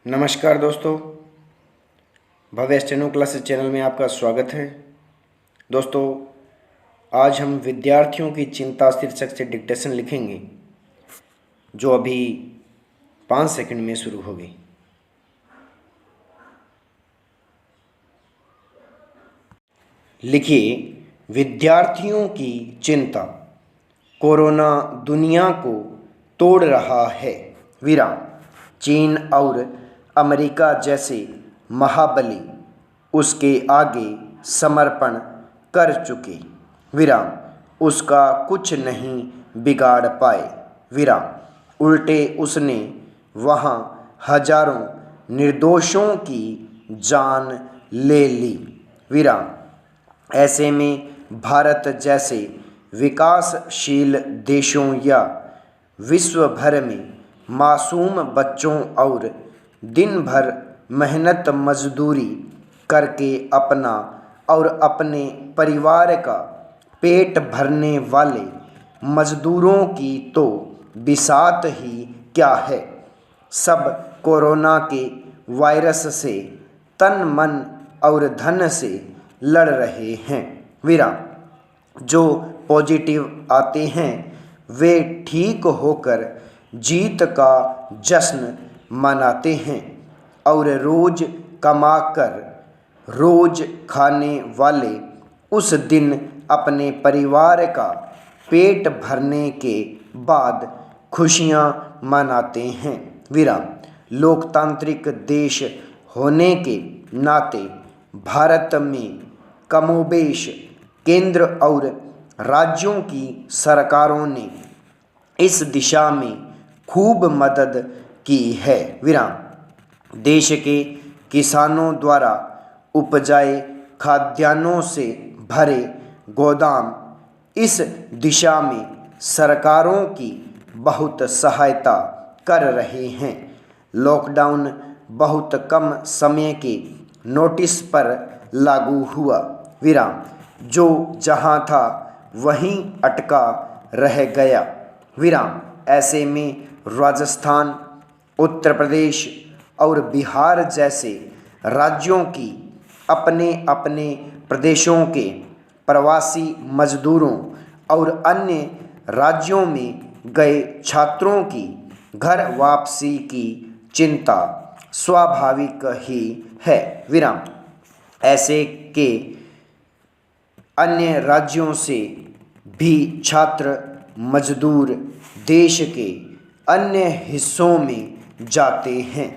नमस्कार दोस्तों, भव्य steno classes channel में आपका स्वागत है। दोस्तों, आज हम विद्यार्थियों की चिंता शीर्षक से डिक्टेशन लिखेंगे, जो अभी 5 सेकंड में शुरू होगी। लिखिए, विद्यार्थियों की चिंता। कोरोना दुनिया को तोड़ रहा है। विराम। चीन और अमेरिका जैसे महाबली उसके आगे समर्पण कर चुके। विराम। उसका कुछ नहीं बिगाड़ पाए। विराम। उल्टे उसने वहाँ हजारों निर्दोषों की जान ले ली। विराम। ऐसे में भारत जैसे विकासशील देशों या विश्व भर में मासूम बच्चों और दिन भर मेहनत मजदूरी करके अपना और अपने परिवार का पेट भरने वाले मजदूरों की तो बिसात ही क्या है। सब कोरोना के वायरस से तन मन और धन से लड़ रहे हैं। विराम। जो पॉजिटिव आते हैं वे ठीक होकर जीत का जश्न मनाते हैं और रोज कमाकर रोज खाने वाले उस दिन अपने परिवार का पेट भरने के बाद खुशियां मनाते हैं। विराम। लोकतांत्रिक देश होने के नाते भारत में कमोबेश केंद्र और राज्यों की सरकारों ने इस दिशा में खूब मदद की है। विराम। देश के किसानों द्वारा उपजाए खाद्यान्नों से भरे गोदाम इस दिशा में सरकारों की बहुत सहायता कर रहे हैं। लॉकडाउन बहुत कम समय के नोटिस पर लागू हुआ। विराम। जो जहां था वहीं अटका रह गया। विराम। ऐसे में राजस्थान, उत्तर प्रदेश और बिहार जैसे राज्यों की अपने अपने प्रदेशों के प्रवासी मजदूरों और अन्य राज्यों में गए छात्रों की घर वापसी की चिंता स्वाभाविक ही है। विराम। ऐसे के अन्य राज्यों से भी छात्र मजदूर देश के अन्य हिस्सों में जाते हैं,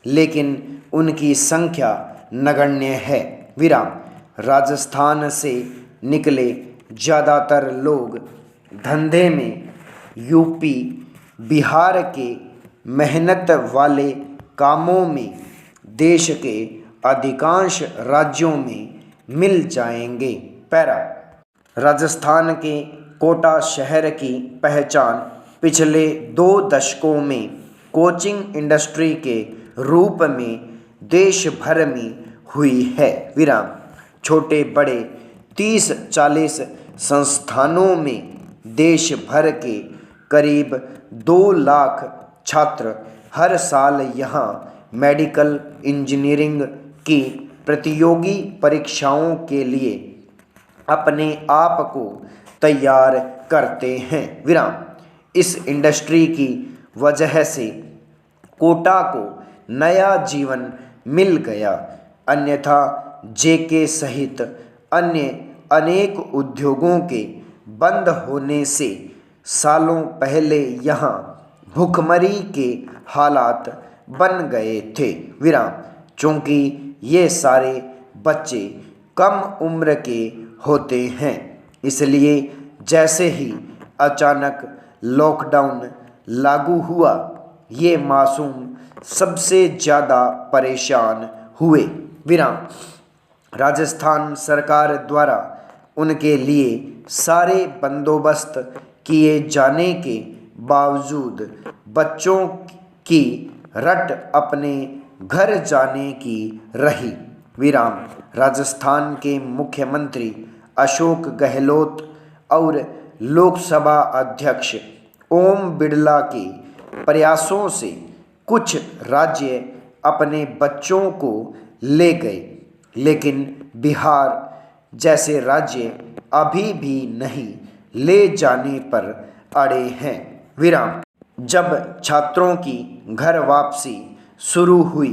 लेकिन उनकी संख्या नगण्य है। विराम। राजस्थान से निकले ज़्यादातर लोग धंधे में यूपी बिहार के मेहनत वाले कामों में देश के अधिकांश राज्यों में मिल जाएंगे। पैरा। राजस्थान के कोटा शहर की पहचान पिछले 2 दशकों में कोचिंग इंडस्ट्री के रूप में देश भर में हुई है। विराम। छोटे बड़े 30-40 संस्थानों में देश भर के करीब 2 लाख छात्र हर साल यहाँ मेडिकल इंजीनियरिंग की प्रतियोगी परीक्षाओं के लिए अपने आप को तैयार करते हैं। विराम। इस इंडस्ट्री की वजह से कोटा को नया जीवन मिल गया, अन्यथा जेके सहित अन्य अनेक उद्योगों के बंद होने से सालों पहले यहाँ भुखमरी के हालात बन गए थे। विराम। चूँकि ये सारे बच्चे कम उम्र के होते हैं, इसलिए जैसे ही अचानक लॉकडाउन लागू हुआ, ये मासूम सबसे ज़्यादा परेशान हुए। विराम। राजस्थान सरकार द्वारा उनके लिए सारे बंदोबस्त किए जाने के बावजूद बच्चों की रट अपने घर जाने की रही। विराम। राजस्थान के मुख्यमंत्री अशोक गहलोत और लोकसभा अध्यक्ष ओम बिड़ला के प्रयासों से कुछ राज्य अपने बच्चों को ले गए, लेकिन बिहार जैसे राज्य अभी भी नहीं ले जाने पर अड़े हैं। विराम। जब छात्रों की घर वापसी शुरू हुई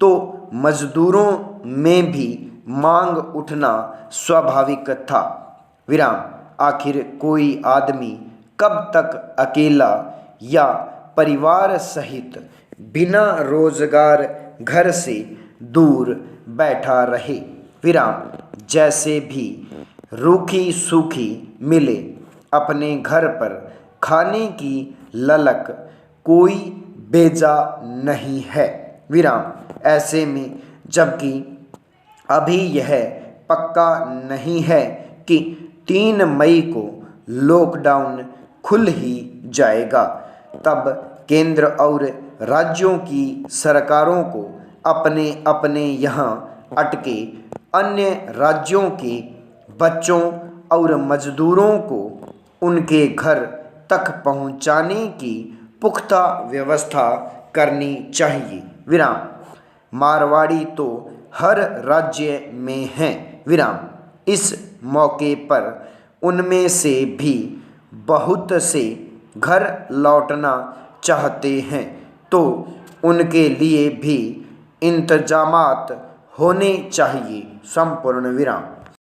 तो मजदूरों में भी मांग उठना स्वाभाविक था। विराम। आखिर कोई आदमी कब तक अकेला या परिवार सहित बिना रोजगार घर से दूर बैठा रहे। विराम। जैसे भी रूखी सूखी मिले, अपने घर पर खाने की ललक कोई बेजा नहीं है। विराम। ऐसे में जबकि अभी यह पक्का नहीं है कि 3 मई को लॉकडाउन खुल ही जाएगा, तब केंद्र और राज्यों की सरकारों को अपने अपने यहाँ अटके अन्य राज्यों के बच्चों और मजदूरों को उनके घर तक पहुँचाने की पुख्ता व्यवस्था करनी चाहिए। विराम। मारवाड़ी तो हर राज्य में हैं। विराम। इस मौके पर उनमें से भी बहुत से घर लौटना चाहते हैं, तो उनके लिए भी इंतजामात होने चाहिए। संपूर्ण विराम।